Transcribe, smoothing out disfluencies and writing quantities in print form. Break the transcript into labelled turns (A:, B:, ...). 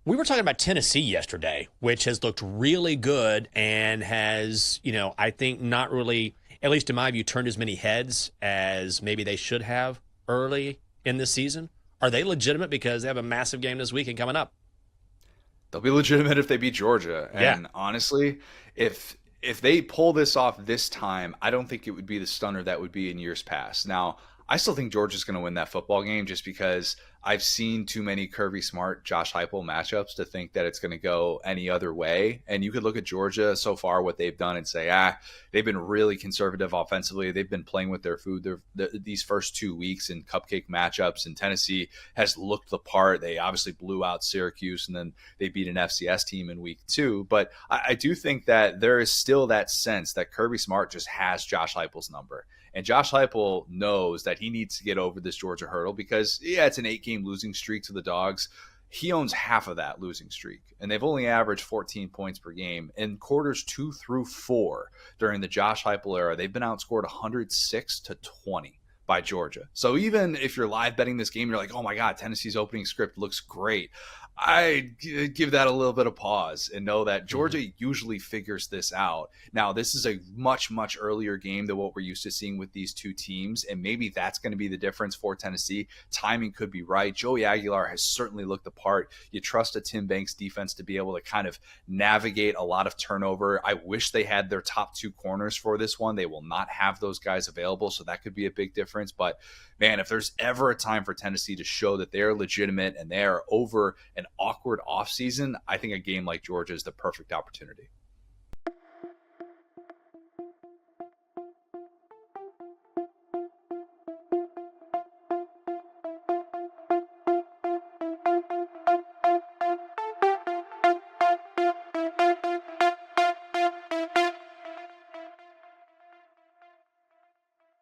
A: We were talking about Tennessee yesterday, which has looked really good and has, I think not really, at least in my view, turned as many heads as maybe they should have early in this season. Are they legitimate because they have a massive game this weekend coming up?
B: They'll be legitimate if they beat Georgia.
A: Yeah.
B: And honestly, if they pull this off this time, I don't think it would be the stunner that would be in years past. Now, I still think Georgia's going to win that football game just because I've seen too many Kirby Smart, Josh Heupel matchups to think that it's going to go any other way. And you could look at Georgia so far, what they've done, and say, they've been really conservative offensively. They've been playing with their food these first 2 weeks in cupcake matchups. And Tennessee has looked the part. They obviously blew out Syracuse, and then they beat an FCS team in week 2. But I do think that there is still that sense that Kirby Smart just has Josh Heupel's number. And Josh Heupel knows that he needs to get over this Georgia hurdle because, it's an 8-game losing streak to the Dogs. He owns half of that losing streak, and they've only averaged 14 points per game. In quarters 2 through 4 during the Josh Heupel era, they've been outscored 106-20 by Georgia. So even if you're live betting this game, you're like, oh my God, Tennessee's opening script looks great. I give that a little bit of pause and know that Georgia usually figures this out. Now, this is a much, much earlier game than what we're used to seeing with these two teams, and maybe that's going to be the difference for Tennessee. Timing could be right. Joey Aguilar has certainly looked the part. You trust a Tim Banks defense to be able to kind of navigate a lot of turnover. I wish they had their top 2 corners for this one. They will not have those guys available, so that could be a big difference. But man, if there's ever a time for Tennessee to show that they're legitimate and they are over an awkward offseason, I think a game like Georgia is the perfect opportunity.